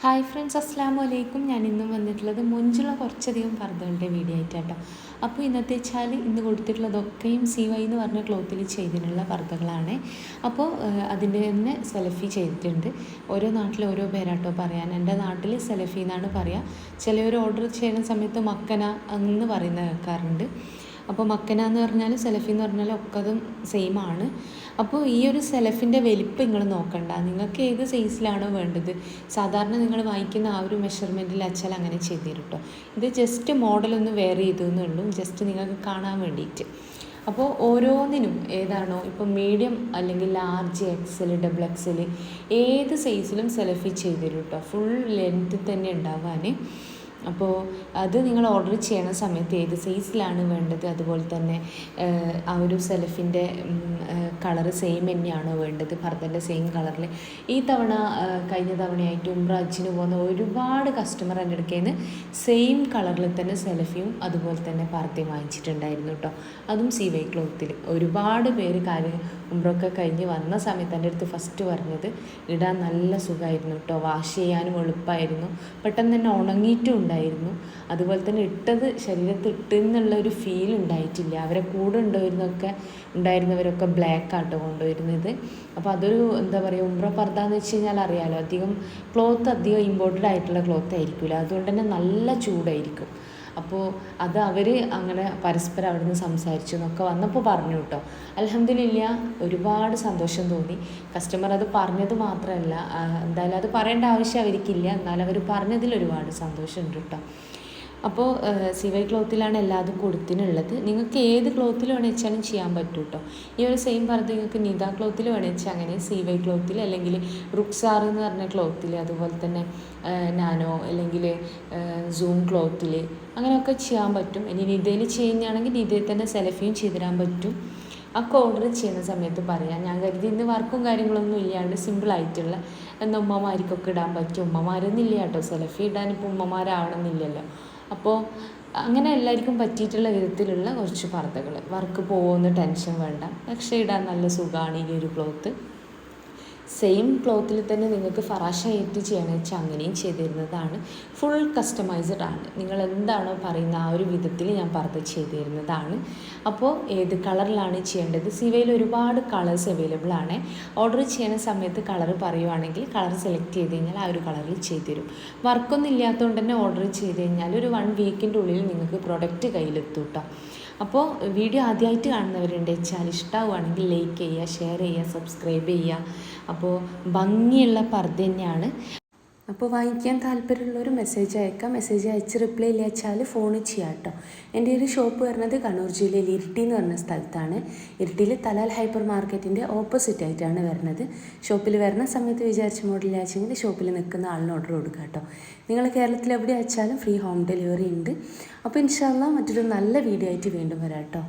Hi friends, അസ്സലാമു അലൈക്കും. ഞാൻ ഇന്നും വന്നിട്ടുള്ളത് മൊഞ്ചുള്ള കുറച്ചധികം പർദ്ദകളുടെ വീഡിയോ ആയിട്ടാട്ടോ. അപ്പോൾ ഇന്നത്തെ വെച്ചാൽ ഇന്ന് കൊടുത്തിട്ടുള്ളതൊക്കെയും CY എന്ന് പറഞ്ഞ ക്ലോത്തിൽ ചെയ്തിട്ടുള്ള പർദ്ദകളാണ്. അപ്പോൾ അതിൻ്റെ തന്നെ സെലഫി ചെയ്തിട്ടുണ്ട്. ഓരോ നാട്ടിൽ ഓരോ പേരാട്ടോ പറയാൻ. എൻ്റെ നാട്ടിൽ സെലഫി എന്നാണ് പറയുക. ചിലവർ ഓർഡർ ചെയ്യുന്ന സമയത്ത് മക്കന എന്ന് പറയുന്നത് കേൾക്കാറുണ്ട്. അപ്പോൾ മക്കന എന്ന് പറഞ്ഞാൽ സെലഫി എന്ന് പറഞ്ഞാൽ ഒക്കെ അതും സെയിം ആണ്. അപ്പോൾ ഈ ഒരു സെലഫിൻ്റെ വലിപ്പം നിങ്ങൾ നോക്കണ്ട, നിങ്ങൾക്ക് ഏത് സൈസിലാണോ വേണ്ടത് സാധാരണ നിങ്ങൾ വാങ്ങിക്കുന്ന ആ ഒരു മെഷർമെൻറ്റിൽ അച്ചാൽ അങ്ങനെ ചെയ്ത് തരും കേട്ടോ. ഇത് ജസ്റ്റ് മോഡലൊന്ന് വെയർ ചെയ്തേ ഉള്ളൂ, ജസ്റ്റ് നിങ്ങൾക്ക് കാണാൻ വേണ്ടിയിട്ട്. അപ്പോൾ ഓരോന്നിനും ഏതാണോ ഇപ്പോൾ മീഡിയം അല്ലെങ്കിൽ ലാർജ് XL XXL ഏത് സൈസിലും സെലഫി ചെയ്ത് തരും കേട്ടോ. ഫുൾ ലെങ്ത് തന്നെ ഉണ്ടാവാൻ. അപ്പോൾ അത് നിങ്ങൾ ഓർഡർ ചെയ്യണ സമയത്ത് ഏത് സൈസിലാണ് വേണ്ടത്, അതുപോലെ തന്നെ ആ ഒരു സെലഫിൻ്റെ കളറ് സെയിം തന്നെയാണോ വേണ്ടത്, പർദ്ദൻ്റെ സെയിം കളറിൽ. ഈ തവണ കഴിഞ്ഞ തവണയായിട്ട് ഹജ്ജിന് പോകുന്ന ഒരുപാട് കസ്റ്റമർ എൻ്റെ അടുക്കൽ നിന്ന് സെയിം കളറിൽ തന്നെ സെലഫിയും അതുപോലെ തന്നെ പർദ്ദയും വാങ്ങിച്ചിട്ടുണ്ടായിരുന്നു കേട്ടോ. അതും CY ക്ലോത്തിൽ. ഒരുപാട് പേര് ഉംറയൊക്കെ കഴിഞ്ഞ് വന്ന സമയത്ത് എൻ്റെ അടുത്ത് ഫസ്റ്റ് പറഞ്ഞത് ഇടാൻ നല്ല സുഖമായിരുന്നു കേട്ടോ, വാഷ് ചെയ്യാനും എളുപ്പമായിരുന്നു, പെട്ടെന്ന് തന്നെ ഉണങ്ങിയിട്ടും ഉണ്ടായിരുന്നു. അതുപോലെ തന്നെ ഇട്ടത് ശരീരത്തിൽ ഇട്ടെന്നുള്ള ഒരു ഫീൽ ഉണ്ടായിട്ടില്ല. അവരെ കൂടെ ഉണ്ടായിരുന്നവരൊക്കെ ബ്ലാക്ക് ആട്ടോ കൊണ്ടുവരുന്നത്. അപ്പോൾ അതൊരു എന്താ പറയുക, ഉംറ പർദ്ദ എന്ന് വെച്ച് കഴിഞ്ഞാൽ അറിയാമല്ലോ, അധികം ഇമ്പോർട്ടഡ് ആയിട്ടുള്ള ക്ലോത്ത് ആയിരിക്കില്ല, അതുകൊണ്ട് തന്നെ നല്ല ചൂടായിരിക്കും. അപ്പോൾ അത് അവർ അങ്ങനെ പരസ്പരം അവിടെ നിന്ന് സംസാരിച്ചു എന്നൊക്കെ വന്നപ്പോൾ പറഞ്ഞു കേട്ടോ. അൽഹംദുലില്ലാ, ഒരുപാട് സന്തോഷം തോന്നി. കസ്റ്റമർ അത് പറഞ്ഞത് മാത്രമല്ല, എന്തായാലും അത് പറയേണ്ട ആവശ്യം അവർക്കില്ല, എന്നാലും അവർ പറഞ്ഞതിൽ ഒരുപാട് സന്തോഷമുണ്ട് കേട്ടോ. അപ്പോൾ CY ക്ലോത്തിലാണ് എല്ലാതും കൊടുത്തിനുള്ളത്. നിങ്ങൾക്ക് ഏത് ക്ലോത്തിൽ വേണമെച്ചാലും ചെയ്യാൻ പറ്റും കേട്ടോ. ഈ ഒരു സെയിം പർദ്ദ നിങ്ങൾക്ക് നിദ ക്ലോത്തിൽ വേണമെച്ചാൽ അങ്ങനെ, CY ക്ലോത്തിൽ അല്ലെങ്കിൽ റുക്സാർ എന്ന് പറഞ്ഞ ക്ലോത്തിൽ, അതുപോലെ തന്നെ നാനോ അല്ലെങ്കിൽ സൂം ക്ലോത്തിൽ അങ്ങനെയൊക്കെ ചെയ്യാൻ പറ്റും. ഇനി നിദയിൽ ചെയ്യുകയാണെങ്കിൽ നിദയിൽ തന്നെ സെലഫിയും ചെയ്തിടാൻ പറ്റും. ഒക്കെ ഓർഡർ ചെയ്യുന്ന സമയത്ത് പറയാം. ഞാൻ കരുതി ഇന്ന് വർക്കും കാര്യങ്ങളൊന്നും ഇല്ലാണ്ട് സിമ്പിളായിട്ടുള്ള എന്താ ഉമ്മമാർക്കൊക്കെ ഇടാൻ പറ്റും. ഉമ്മമാരൊന്നുമില്ല കേട്ടോ, സെലഫി ഇടാൻ ഇപ്പോൾ ഉമ്മമാരാവണമെന്നില്ലല്ലോ. അപ്പോൾ അങ്ങനെ എല്ലാവർക്കും പറ്റിയിട്ടുള്ള വിധത്തിലുള്ള കുറച്ച് പർദ്ദകൾ, വർക്ക് പോകുമെന്ന് ടെൻഷൻ വേണ്ട, പക്ഷേ ഇടാൻ നല്ല സുഖമാണ് ഈ ഒരു ക്ലോത്ത്. സെയിം ക്ലോത്തിൽ തന്നെ നിങ്ങൾക്ക് ഫറാഷായിട്ട് ചെയ്യണമെന്ന് വെച്ചാൽ അങ്ങനെയും ചെയ്ത് തരുന്നതാണ്. ഫുൾ കസ്റ്റമൈസ്ഡ് ആണ്. നിങ്ങൾ എന്താണോ പറയുന്ന ആ ഒരു വിധത്തിൽ ഞാൻ പർദ്ദ ചെയ്ത് തരുന്നതാണ്. അപ്പോൾ ഏത് കളറിലാണ് ചെയ്യേണ്ടത്, CYയിൽ ഒരുപാട് കളേഴ്സ് അവൈലബിൾ ആണ്. ഓർഡർ ചെയ്യുന്ന സമയത്ത് കളർ പറയുവാണെങ്കിൽ കളർ സെലക്ട് ചെയ്ത് കഴിഞ്ഞാൽ ആ ഒരു കളറിൽ ചെയ്ത് തരും. വർക്കൊന്നും ഇല്ലാത്തതുകൊണ്ട് തന്നെ ഓർഡർ ചെയ്ത് കഴിഞ്ഞാൽ ഒരു 1 വീക്കിൻ്റെ ഉള്ളിൽ നിങ്ങൾക്ക് പ്രൊഡക്റ്റ് കയ്യിലെത്തും കേട്ടോ. അപ്പോൾ വീഡിയോ ആദ്യമായിട്ട് കാണുന്നവരുണ്ട് വെച്ചാൽ ഇഷ്ടമാവുകയാണെങ്കിൽ ലൈക്ക് ചെയ്യുക, ഷെയർ ചെയ്യുക, സബ്സ്ക്രൈബ് ചെയ്യുക. അപ്പോൾ ഭംഗിയുള്ള പർദ്ദ തന്നെയാണ്. അപ്പോൾ വാങ്ങിക്കാൻ താല്പര്യമുള്ളൊരു മെസ്സേജ് അയക്കാം. മെസ്സേജ് അയച്ച് റിപ്ലൈ ഇല്ല വെച്ചാൽ ഫോൺ ചെയ്യാം കേട്ടോ. എൻ്റെ ഒരു ഷോപ്പ് വരുന്നത് കണ്ണൂർ ജില്ലയിൽ ഇരിട്ടി എന്ന് പറഞ്ഞ സ്ഥലത്താണ്. ഇരിട്ടിയിൽ തലാൽ ഹൈപ്പർ മാർക്കറ്റിൻ്റെ ഓപ്പോസിറ്റ് ആയിട്ടാണ് വരുന്നത്. ഷോപ്പിൽ വരുന്ന സമയത്ത് വിചാരിച്ച മോഡലിൽ അയച്ചെങ്കിൽ ഷോപ്പിൽ നിൽക്കുന്ന ആളിന് ഓർഡർ കൊടുക്കുക കേട്ടോ. നിങ്ങൾ കേരളത്തിൽ എവിടെ അയച്ചാലും ഫ്രീ ഹോം ഡെലിവറി ഉണ്ട്. അപ്പോൾ ഇൻഷാ അല്ലാഹ് മറ്റൊരു നല്ല വീഡിയോ ആയിട്ട് വീണ്ടും വരാം കേട്ടോ.